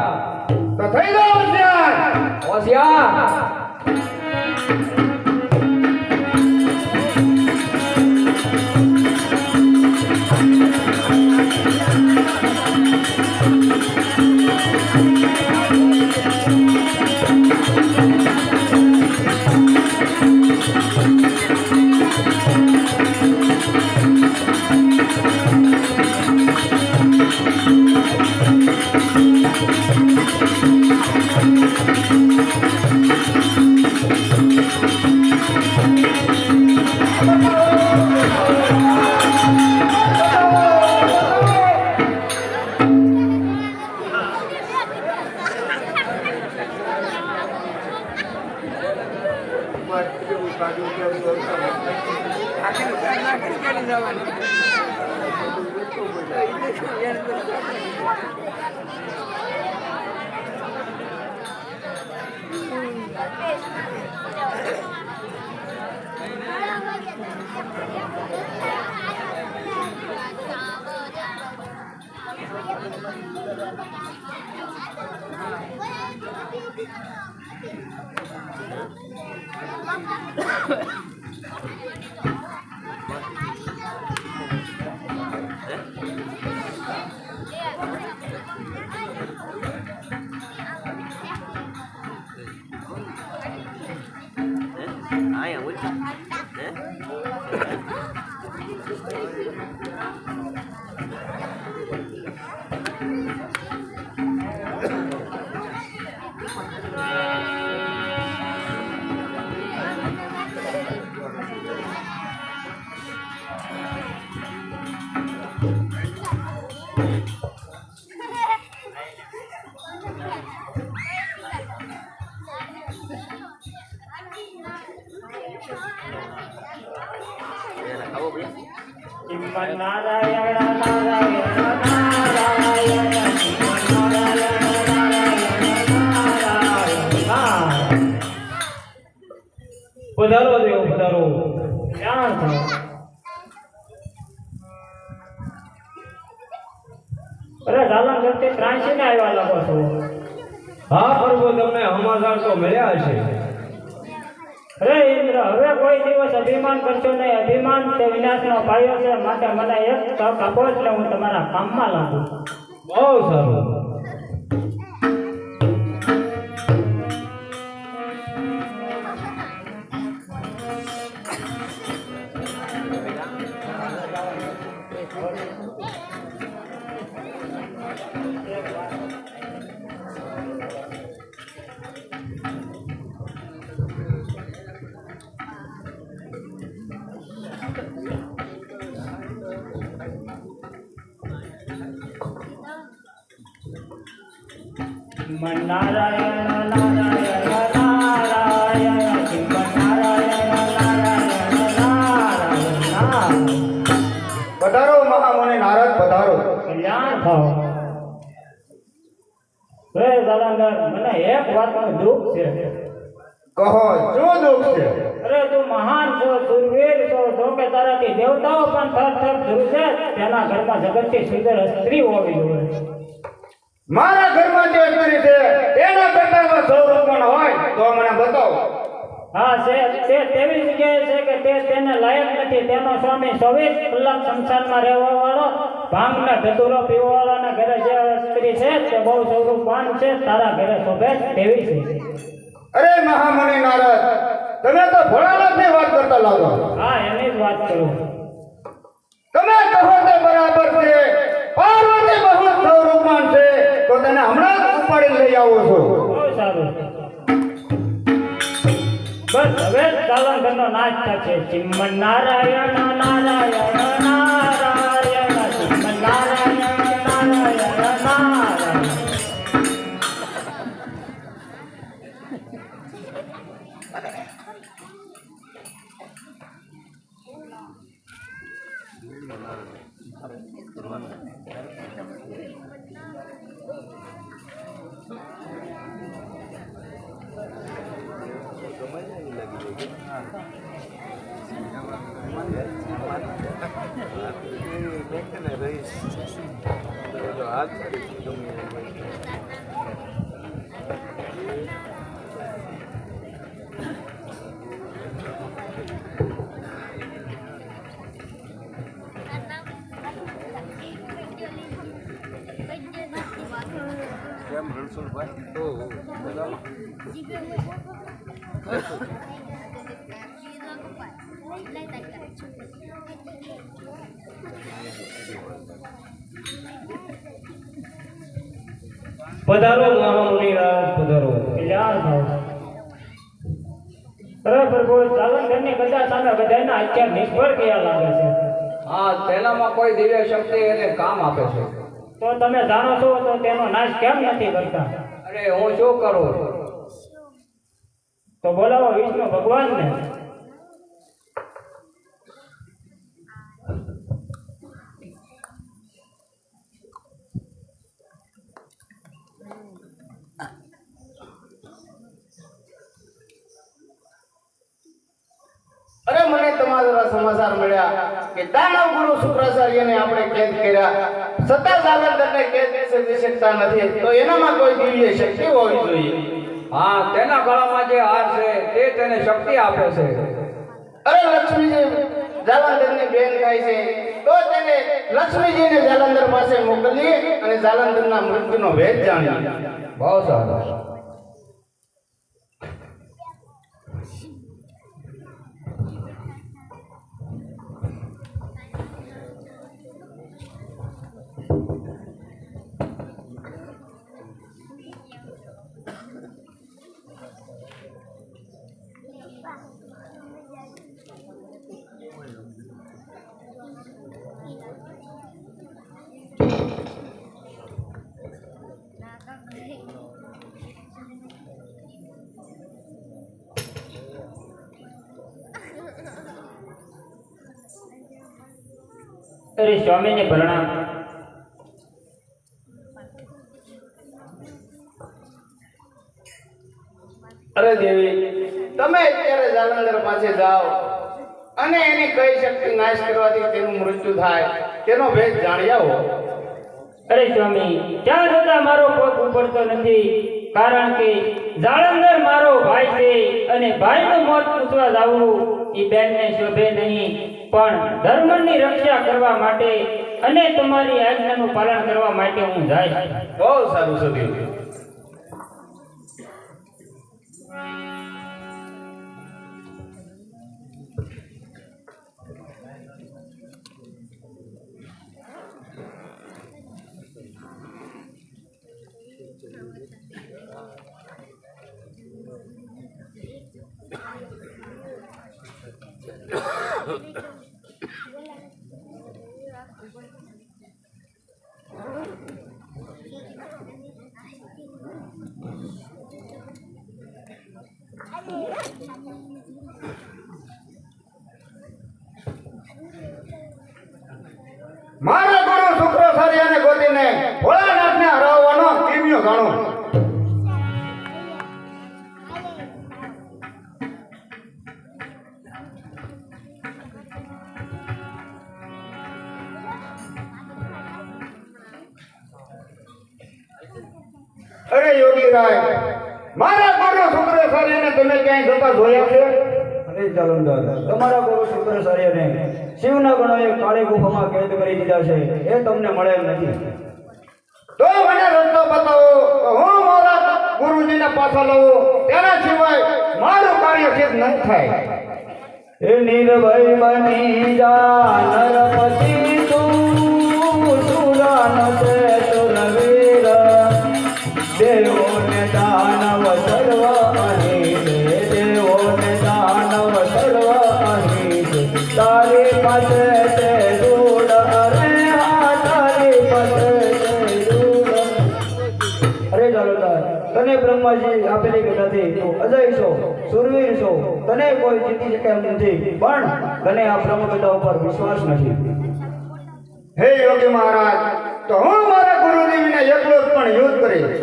તો થઈ જાઓ હોશિયાર. હોશિયાર. શ્રીમન્નારાયણ નારાયણ નારાયણ નારાયણ. પધારો દેવ પધારો. ક્યાં છો? અરે ઝાલા ઘરથી ત્રાસી ને આવ્યા લાગો છો. હા પ્રભુ, તમને સમાચાર તો મળ્યા છે. અરે ઇન્દ્ર, હવે કોઈ દિવસ અભિમાન કરશો નહીં. અભિમાન તે વિનાશનો પાયો છે. માટે મને એક તક આપો એટલે હું તમારા કામમાં લાગુ. બહુ સારું. નારાયણ નારાયણ નારાયણ શ્રીમન્નારાયણ નારાયણ નારાયણ. પધારો મહામુનિ નારદ, પધારો. કલ્યાણ થાઓ. હે જાલંધર, મને એક વાતનું દુઃખ છે. કહો, શું દુઃખ છે? અરે તું મહાન છો, સુરવીર છો, જો કે તારાથી દેવતાઓ પણ થર થર ધ્રુજે. તેના ઘરમાં જગતથી સુંદર સ્ત્રી હોવી જોઈએ. મારા ઘરમાં જે સ્ત્રી છે એના કરતા સૌરભમાં હોય તો મને બતાવો. હા, તે તેવી જગ્યાએ છે કે તે તેને લાયક નથી. તેનો સ્વામી 24 કલાક સંસારમાં રહેવા વાળો, ભાંગના ધતુરો પીવા વાળાના ઘરે જે સ્ત્રી છે તે બહુ સૌરભવાન છે. તારા ઘરે શોભે તેવી છે. અરે મહામુનિ નારદ, તમે તો ભોળાનાથની વાત કરતા લાગો. હા, એની જ વાત કરું. તમે કહો તે બરાબર છે. પાર્વતી બહુ સૌરભવાન છે તો તને હમણાં જ ઉપાડી લઈ આવો છો. બહુ સારું. બસ હવે જાલંધરનો નાશ થશે. શ્રીમન્નારાયણ નારાયણ નારાયણ શ્રીમન્નારાયણ નારાયણ નારાયણ. પધારો મહામુનિરાજ પધારો. તૈયાર થાઓ. અરે પ્રભુ, જાલંધરની ગદા સામે બધાયના અત્યાર નિષ્ફળ ગયા લાગે છે. હા, તેનામાં કોઈ દિવ્ય શક્તિ એને કામ આપે છે. તો તમે જાણો છો તો તેનો નાશ કેમ નથી કરતા? અરે હું શું કરું? તો બોલાવો વિષ્ણુ ભગવાનને. અરે મને તમારા સમાચાર મળ્યા કે દાનવ ગુરુ શુક્રાચાર્યને આપણે કેદ કર્યા, છતાં જાલંધરને કેદ કરી શકતા નથી. તો એનામાં કોઈ દિવ્ય શક્તિ હોવી જોઈએ. હા, તેના ગળામાં જે હાર છે તે તેને શક્તિ આપે છે. અરે લક્ષ્મીજી જાલંધરની બેન થાય છે, તો તેને લક્ષ્મીજીને જાલંધર પાસે મોકલીએ અને જાલંધરના મૃત્યુનો ભેદ જાણીએ. બહુ સારું. અરે સ્વામીને પ્રણામ. અરે દેવી, તમે અત્યારે જાલંધર પાસે જાઓ અને એની કઈ શક્તિ નાશ કરવાથી તેનું મૃત્યુ થાય તેનો ભેદ જાણી આવો. અરે સ્વામી, ત્યાં છતાં મારો પગ ઉપડતો નથી, કારણ કે જાલંધર મારો ભાઈ છે અને ભાઈનું મોત પૂછવા જાવું એ બેનને શોભે નહીં. પણ ધર્મની રક્ષા કરવા માટે અને તમારી આજ્ઞાનું પાલન કરવા માટે હું જાય. બહુ સારું સદીવ. મારા ગુરુ શુક્રાચાર્યને ગોતીને ભોળાનાથને હરાવવાનો દિવ્ય જાણો. અરે યોગી રાય, મારા ગુરુ શુક્રાચાર્યને તમે ક્યાંય જતા જોયા છે? અરે જાલંધર, તમારા ગુરુ શુક્રાચાર્યને શિવના ગણોએ કાળી ગુફામાં કેદ કરી દીધા છે. એ તમને મળેલ નથી. તો મને રસ્તો બતાવો, હું મારા ગુરુજીને પાછા લઉં. તેના સિવાય મારું કાર્ય સિદ્ધ નહીં થાય. એ નિર્ભય બની જા નરપતિ તું, સુરાન તે સુરવીર, દેવો ને દાનવ સર્વ અહીં છે, દેવો ને દાનવ સર્વ અહીં છે. તારી પાસે તે દૂડ, અરે હા તારી પાસે તે દૂડ. અરે જાલંધર, તને બ્રહ્માજી આપેલી ગદાથી તું અજય છો, સુરવીર છો, તને કોઈ જીતી શકે એમ નથી. પણ તને આ બ્રહ્મગદા ઉપર વિશ્વાસ નથી. હે યોગી મહારાજ, તો હું મારા ગુરુજી વિના એકલો જ પણ યુદ્ધ કરીશ.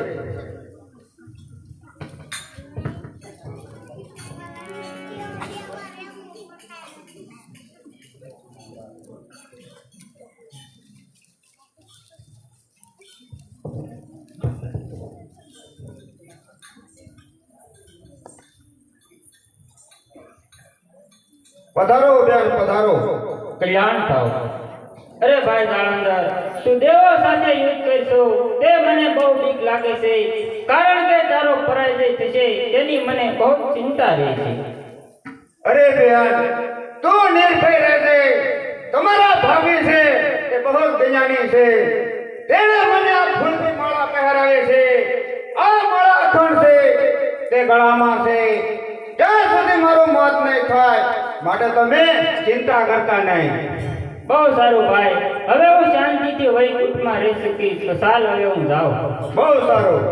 પધારો બેન પધારો. કલ્યાણ થાવ. અરે ભાઈ જાલંધર, તું દેવો સાથે યુદ્ધ કરશો તે મને બહુ બીક લાગે છે, કારણ કે તારો પરાજય થશે તેની મને બહુ ચિંતા રહે છે. અરે બેન તું નિર્ભય રહેજે. તમારા ભાભી છે એ બહુ દયાની છે. તેણે મને આ ફૂલની માળા પહેરાવી છે. આ માળા અખંડ છે, તે ગળામાં છે. ત્યાં સુધી મારું મોત નહીં થાય માટે તમે ચિંતા કરતા નહીં. બહુ સારું ભાઈ, હવે હું શાંતિથી વૈકુંઠમાં રહી શકીશ, તો ચાલ હવે હું જાઉં. બહુ સારું.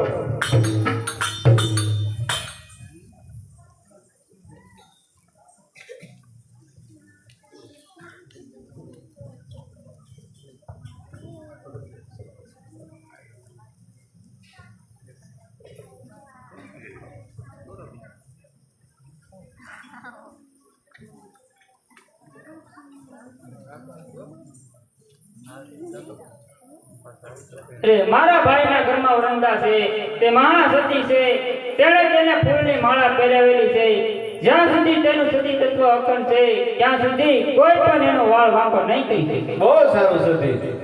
અરે મારા ભાઈના ઘરમાં વરંદા છે, તે મહાસતી છે. તેણે તેને ફૂલની માળા પહેરાવેલી છે. જ્યાં સુધી તેનું સતી તત્વ અખંડ છે ત્યાં સુધી કોઈ પણ એનો વાળ વાંકો નહીં કરી શકે. બહુ સારું સતી.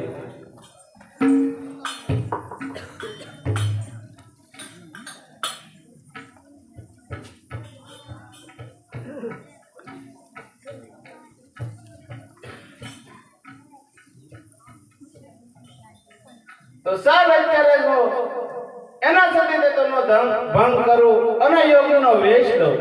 તો સાહેબ અત્યારે જો એના સતી તત્વનો ભંગ કરું અને યોગીનો વેશ દઉં.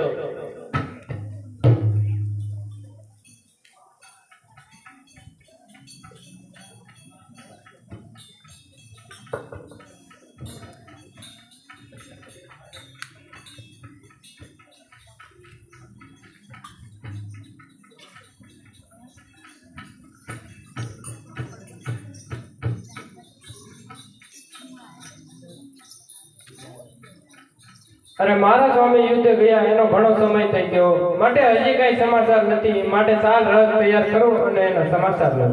અરે મારા સ્વામી યુદ્ધ ગયા એનો ઘણો સમય થઈ ગયો, માટે હજી કઈ સમાચાર નથી. માટે ચાલ રથ તૈયાર કરો અને એના સમાચાર લો.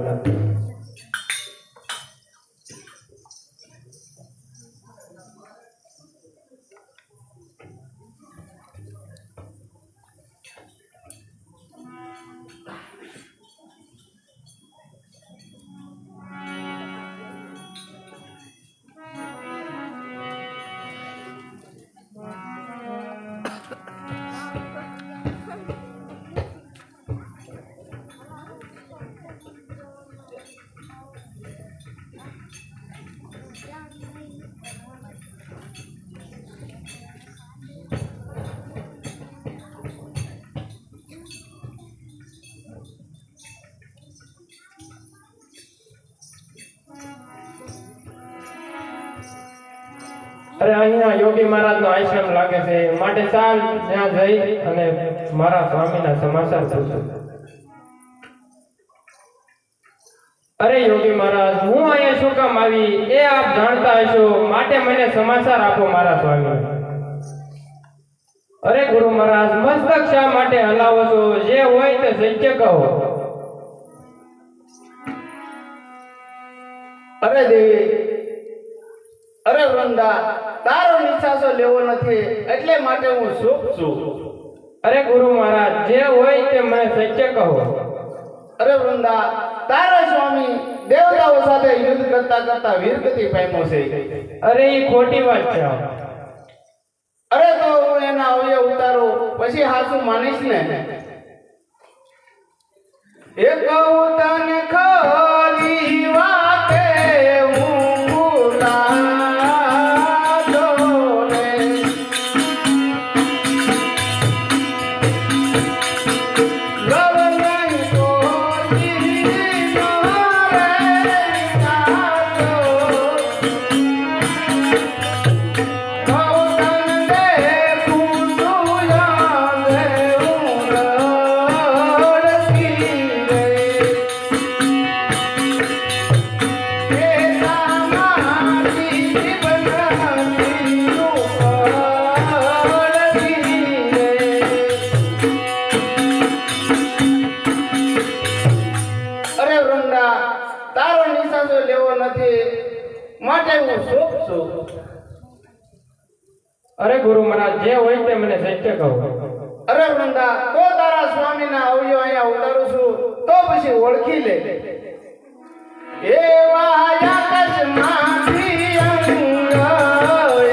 અરે અહીંયા યોગી મહારાજનો આશ્રમ લાગે છે, માટે ચાલ ત્યાં જઈ અને મારા સ્વામીના સમાચાર પૂછું. અરે યોગી મહારાજ, હું અહીંયા શું કામ આવી એ આપ જાણતા હશો, માટે મને સમાચાર આપો મારા સ્વામી. અરે ગુરુ મહારાજ, મસ્તક શા માટે હલાવો છો? જે હોય તે સત્ય કહો. અરે દેવી, અરે વૃંદા, તારો નિશાસો લેવો નથી એટલે માટે હું સુખ છું. અરે ગુરુ મહારાજ, જે હોય તે મને સત્ય કહો. અરે વૃંદા, તારો સ્વામી દેવતાઓ સાથે યુદ્ધ કરતા કરતા વીરગતિ પામ્યો છે. અરે એ ખોટી વાત છે. અરે તો હું એના અવયવ ઉતારું પછી હાસું માનીશ ને. એ કહું તને ખરી વાતે હું ભૂલાતો રે. ગવ નહીં કોઈ મારે નાતો. તારો નિશાસો લેવો નથી માટે હું સુખ છું. અરે ગુરુ મહારાજ, જે હોય તે મને સત્ય કહો. અરે વૃંદા, તો તારા તારા સ્વામીના અવયવ અહીંયા ઉતારું છું તો પછી ઓળખી લે એવા આકાશમાંથી અંગ આવે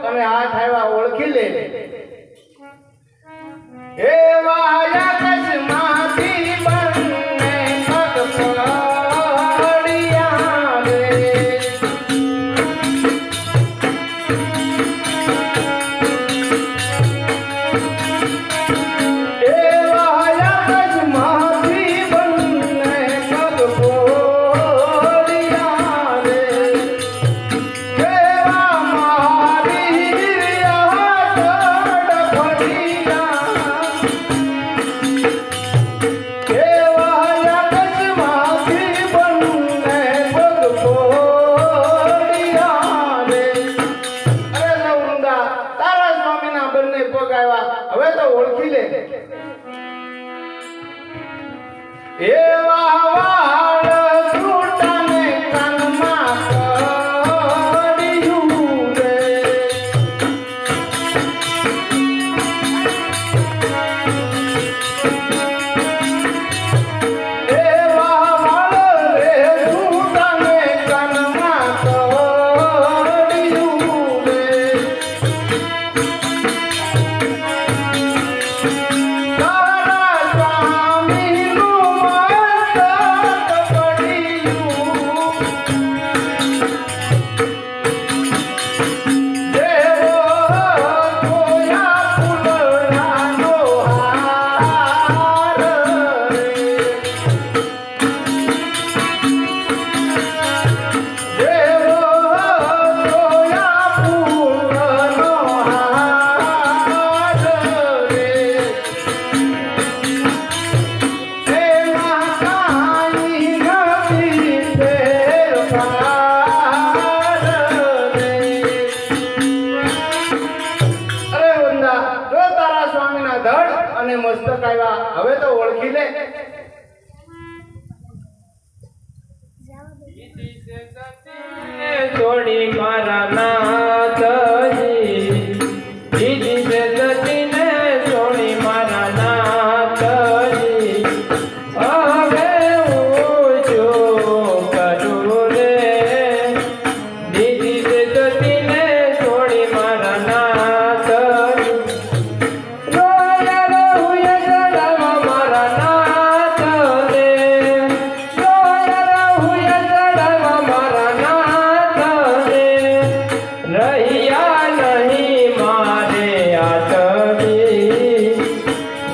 તમે હાથ આવ્યા ઓળખી લે એવા આકાશમાંથી બંને પગ પડ્યા રે એવા આકાશમાંથી બંને પગ પડ્યા રે એવા મારી આતડ ફળિયા એવા આકાશમાંથી બંને પગ પડ્યા રે અરે નવરુંડા તારા સ્વામીના બંને પગ આવ્યા હવે તો ઓળખી લે એવા વાળ છૂટાને કાનમાં પડ્યું રે એવા વાળ રે છૂટાને કાનમાં પડ્યું રે તારા સ્વામીનું મસ્તક પડ્યું દેવો જોયા ફૂલડાનો હાર રે દેવો જોયા ફૂલનો હાર રે એમાં કાંઈ નથી ફેરફાર રે અરે વંદા જો તારા સ્વામીના ધડ અને મસ્તક આવ્યા હવે તો ઓળખી લે છોડી મારા નાથજી દીદી છે સતીને છોડી મારા નાથજી હવે હું શું કરું રે દીદી છે સતીને છોડી મારા નાથજી રોયા રહું યજડામાં મારા નાથ રે રોયા રહું યજડામાં મારા નાથ રે રહ્યા નહીં મારે આતવી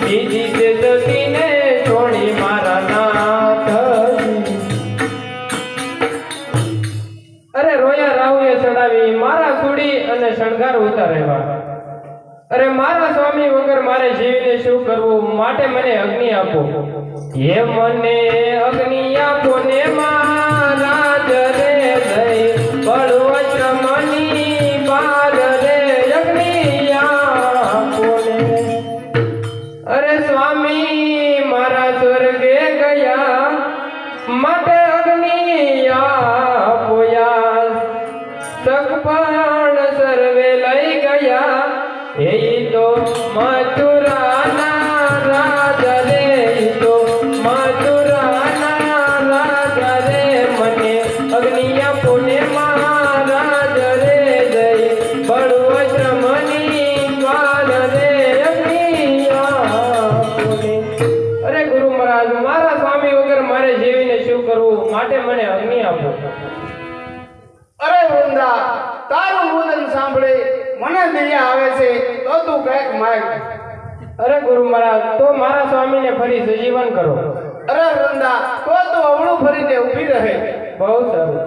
દીદી તે સતીને છોડી મારા નાથજી અરે રોયા રાહુએ ચડાવી મારા સુડી અને શણગાર ઉતારેવા અરે મારા સ્વામી વગર મારે જીવીને શું કરવું માટે મને અગ્નિ આપો હે મને અગ્નિ આપો ને મહારાજ રે જય બળવંત મની બાદ રે અગ્નિ આપો ને અરે સ્વામી મારા સ્વર્ગે ગયા માટે અગ્નિ આપો યાર સગપણ સર્વે લઈ ગયા એ તો મથુરાના રાજા રે ઈ તો મથુરાના રાજા રે મને અગ્નિ આપો ને મહારાજ રે જય બળવજ્રમની દ્વાર રે અગ્નિ આપો ને અરે ગુરુ મહારાજ મારા સ્વામી વગર મારે જીવીને શું કરવું માટે મને અગ્નિ આપો તારું રુદન સાંભળી મને દયા આવે છે તો તું કંઈક માંગ. અરે ગુરુ મહારાજ, તો મારા સ્વામીને ફરી સજીવન કરો. અરે વૃંદા, તો તું અવળું ફરીને ઊભી રહે. બહુ સારું.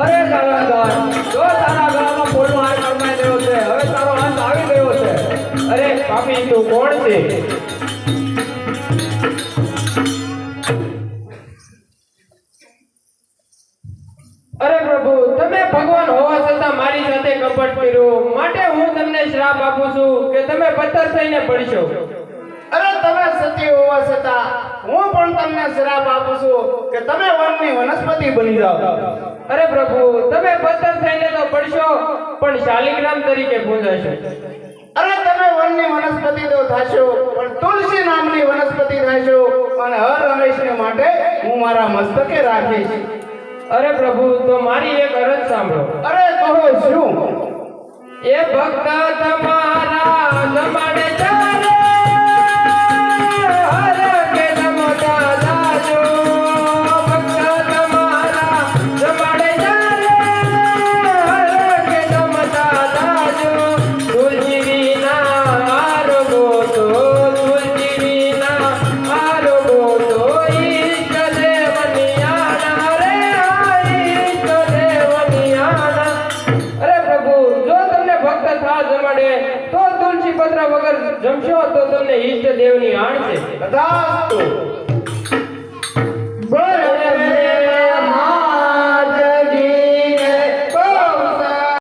અરે ગાળાદાર, જો તારા ગળામાં ફૂલનો હાર કરમાઈ ગયો છે, હવે તારો હાથ આવી ગયો છે. અરે પાપી, તું કોણ છે? અરે પ્રભુ, તમે ભગવાન હોવા છતાં મારી સાથે કપટ કર્યું, માટે હું તમને શ્રાપ આપું છું કે તમે પથ્થર થઈને પડશો. અરે તમે સતી હોવા છતાં હું પણ તમને શ્રાપ આપું છું કે તમે વનની વનસ્પતિ બની જાઓ. અરે પ્રભુ, તમે પથ્થર થઈને તો પડશો, પણ શાલિગ્રામ તરીકે પૂજાશો. અરે તમે વનની વનસ્પતિ તો થાશો, પણ તુલસી નામની વનસ્પતિ થશો, અને હર હંમેશને માટે હું મારા મસ્તકે રાખીશ. અરે પ્રભુ, તો મારી એક અરજ સાંભળો. અરે કહો શું? એ ભક્ત તમારા જમાડે ચાલે, હર કે જમતા જાજો. ભક્ત તમારા જમાડે ચાલે, હર કે જમતા જાજો. તુલસી વિના આરોગો તો, તુલસી વિના આરોગો તો, ઈષ્ટ દેવની આના રે, ઈષ્ટ દેવની આના. અરે પ્રભુ, જો તમને ભક્ત થા જમાડે તો તુલસી પત્ર વગર જમશો તો તમને ઈષ્ટ દેવની આણ છે. તથાસ્તુ.